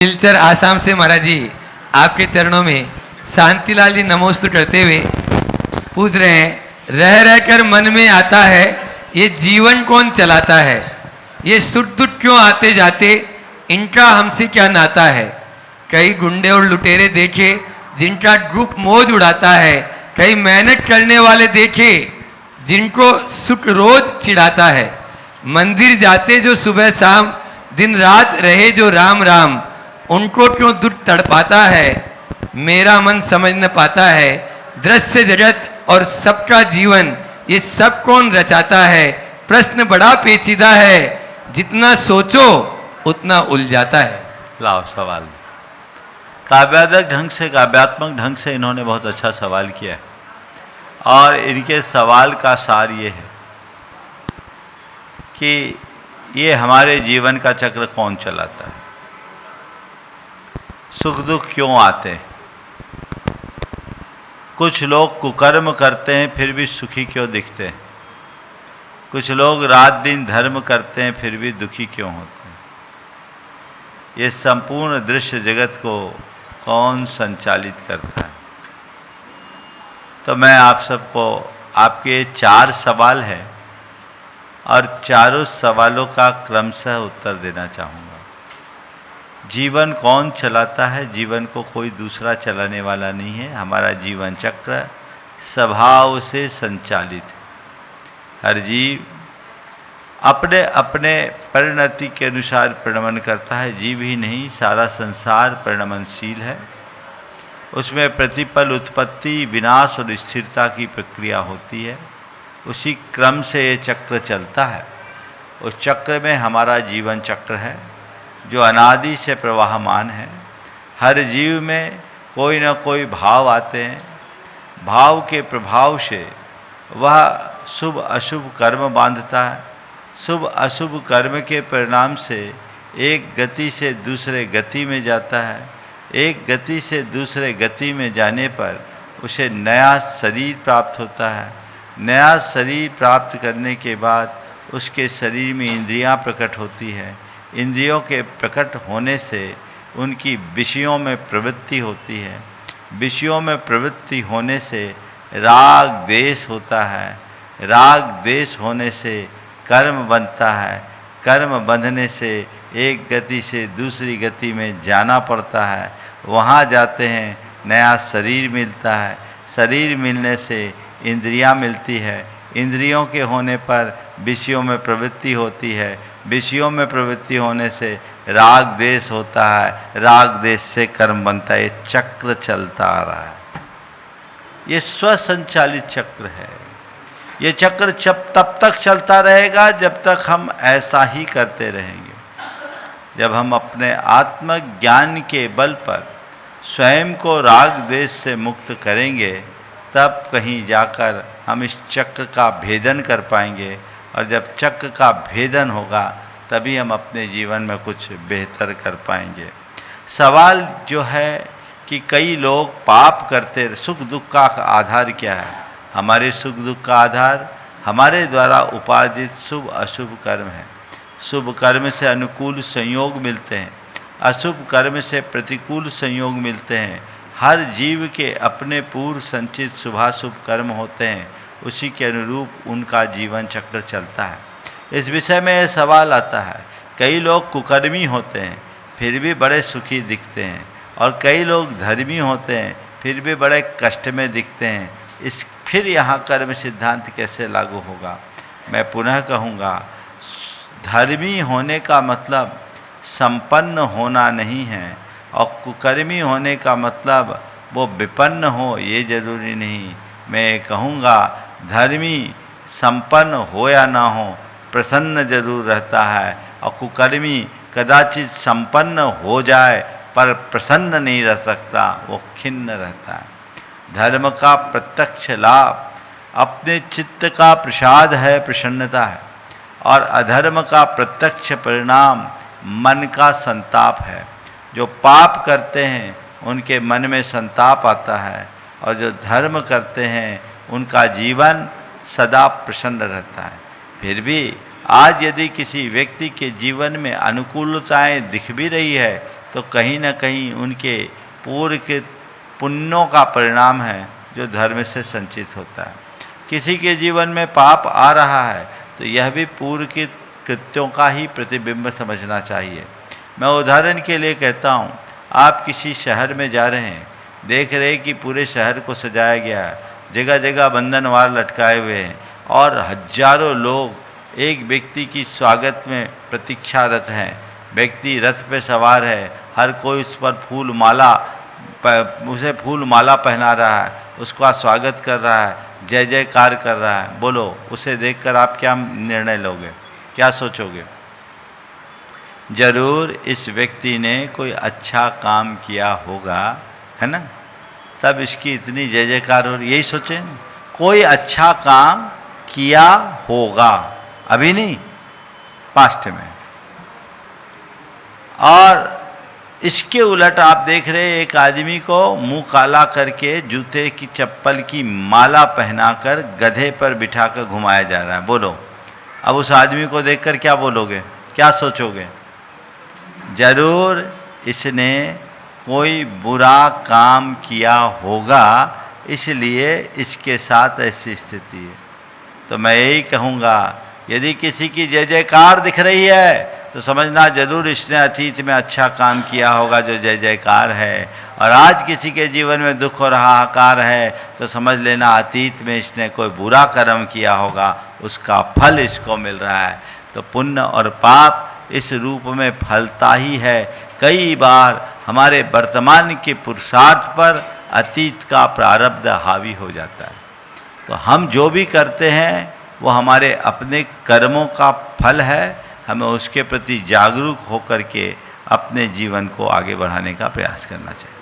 सिलचर आसाम से महाराज जी आपके चरणों में शांतिलाल जी नमोस्तु करते हुए पूछ रहे हैं, रह रहकर मन में आता है ये जीवन कौन चलाता है, ये सुख दुख क्यों आते जाते, इनका हमसे क्या नाता है। कई गुंडे और लुटेरे देखे जिनका ग्रुप मौज उड़ाता है, कई मेहनत करने वाले देखे जिनको सुख रोज चिढ़ाता है। मंदिर जाते जो सुबह शाम, दिन रात रहे जो राम राम, उनको क्यों दुख तड़पाता है। मेरा मन समझ न पाता है दृश्य जगत और सबका जीवन, ये सब कौन रचाता है। प्रश्न बड़ा पेचीदा है, जितना सोचो उतना उलझाता है। लाओ सवाल। काव्यात्मक ढंग से इन्होंने बहुत अच्छा सवाल किया है और इनके सवाल का सार ये है कि ये हमारे जीवन का चक्र कौन चलाता है, सुख दुख क्यों आते हैं। कुछ लोग कुकर्म करते हैं फिर भी सुखी क्यों दिखते हैं, कुछ लोग रात दिन धर्म करते हैं फिर भी दुखी क्यों होते हैं। ये संपूर्ण दृश्य जगत को कौन संचालित करता है। तो मैं आप सबको आपके 4 सवाल हैं और चारों सवालों का क्रमशः उत्तर देना चाहूँगा। जीवन कौन चलाता है, जीवन को कोई दूसरा चलाने वाला नहीं है। हमारा जीवन चक्र स्वभाव से संचालित है। हर जीव अपने अपने परिणति के अनुसार परिणमन करता है। जीव ही नहीं, सारा संसार परिणमनशील है। उसमें प्रतिपल उत्पत्ति, विनाश और स्थिरता की प्रक्रिया होती है। उसी क्रम से ये चक्र चलता है। उस चक्र में हमारा जीवन चक्र है जो अनादि से प्रवाहमान है। हर जीव में कोई न कोई भाव आते हैं। भाव के प्रभाव से वह शुभ अशुभ कर्म बांधता है। शुभ अशुभ कर्म के परिणाम से एक गति से दूसरे गति में जाता है। एक गति से दूसरे गति में जाने पर उसे नया शरीर प्राप्त होता है। नया शरीर प्राप्त करने के बाद उसके शरीर में इंद्रियां प्रकट होती है। इंद्रियों के प्रकट होने से उनकी विषयों में प्रवृत्ति होती है। विषयों में प्रवृत्ति होने से राग द्वेष होता है। राग द्वेष होने से कर्म बनता है। कर्म बंधने से एक गति से दूसरी गति में जाना पड़ता है। वहाँ जाते हैं, नया शरीर मिलता है। शरीर मिलने से इंद्रियां मिलती है। इंद्रियों के होने पर विषयों में प्रवृत्ति होती है। विषयों में प्रवृत्ति होने से राग द्वेष होता है। राग द्वेष से कर्म बनता है। ये चक्र चलता आ रहा है। ये स्वसंचालित चक्र है। ये चक्र तब तक चलता रहेगा जब तक हम ऐसा ही करते रहेंगे। जब हम अपने आत्मज्ञान के बल पर स्वयं को राग द्वेष से मुक्त करेंगे, तब कहीं जाकर हम इस चक्र का भेदन कर पाएंगे। और जब चक्र का भेदन होगा तभी हम अपने जीवन में कुछ बेहतर कर पाएंगे। सवाल जो है कि कई लोग पाप करते, सुख दुख का आधार क्या है। हमारे सुख दुख का आधार हमारे द्वारा उपार्जित शुभ अशुभ कर्म है। शुभ कर्म से अनुकूल संयोग मिलते हैं, अशुभ कर्म से प्रतिकूल संयोग मिलते हैं। हर जीव के अपने पूर्व संचित शुभाशुभ कर्म होते हैं, उसी के अनुरूप उनका जीवन चक्र चलता है। इस विषय में यह सवाल आता है, कई लोग कुकर्मी होते हैं फिर भी बड़े सुखी दिखते हैं और कई लोग धर्मी होते हैं फिर भी बड़े कष्ट में दिखते हैं। फिर यहाँ कर्म सिद्धांत कैसे लागू होगा। मैं पुनः कहूँगा, धर्मी होने का मतलब संपन्न होना नहीं है और कुकर्मी होने का मतलब वो विपन्न हो, ये जरूरी नहीं। मैं कहूँगा, धर्मी संपन्न हो या ना हो प्रसन्न जरूर रहता है और कुकर्मी कदाचित संपन्न हो जाए पर प्रसन्न नहीं रह सकता, वो खिन्न रहता है। धर्म का प्रत्यक्ष लाभ अपने चित्त का प्रसाद है, प्रसन्नता है। और अधर्म का प्रत्यक्ष परिणाम मन का संताप है। जो पाप करते हैं उनके मन में संताप आता है और जो धर्म करते हैं उनका जीवन सदा प्रसन्न रहता है। फिर भी आज यदि किसी व्यक्ति के जीवन में अनुकूलताएं दिख भी रही है तो कहीं न कहीं उनके पूर्व के पुण्यों का परिणाम है जो धर्म से संचित होता है। किसी के जीवन में पाप आ रहा है तो यह भी पूर्व के कृत्यों का ही प्रतिबिंब समझना चाहिए। मैं उदाहरण के लिए कहता हूँ, आप किसी शहर में जा रहे हैं, देख रहे कि पूरे शहर को सजाया गया है, जगह जगह बंधनवार लटकाए हुए हैं और हजारों लोग एक व्यक्ति की स्वागत में प्रतीक्षारत हैं। व्यक्ति रथ पे सवार है, हर कोई उस पर उसे फूल माला पहना रहा है, उसका स्वागत कर रहा है, जय जयकार कर रहा है। बोलो, उसे देखकर आप क्या निर्णय लोगे, क्या सोचोगे? जरूर इस व्यक्ति ने कोई अच्छा काम किया होगा, है ना, तब इसकी इतनी जय जयकार हो रही। यही सोचे ना, कोई अच्छा काम किया होगा, अभी नहीं, पास्ट में। और इसके उलट आप देख रहे एक आदमी को मुंह काला करके जूते की चप्पल की माला पहनाकर गधे पर बिठाकर घुमाया जा रहा है। बोलो, अब उस आदमी को देखकर क्या बोलोगे, क्या सोचोगे? जरूर इसने कोई बुरा काम किया होगा, इसलिए इसके साथ ऐसी स्थिति है। तो मैं यही कहूँगा, यदि किसी की जय जयकार दिख रही है तो समझना जरूर इसने अतीत में अच्छा काम किया होगा जो जय जयकार है। और आज किसी के जीवन में दुख और हाहाकार है तो समझ लेना अतीत में इसने कोई बुरा कर्म किया होगा, उसका फल इसको मिल रहा है। तो पुण्य और पाप इस रूप में फलता ही है। कई बार हमारे वर्तमान के पुरुषार्थ पर अतीत का प्रारब्ध हावी हो जाता है। तो हम जो भी करते हैं वो हमारे अपने कर्मों का फल है। हमें उसके प्रति जागरूक होकर के अपने जीवन को आगे बढ़ाने का प्रयास करना चाहिए।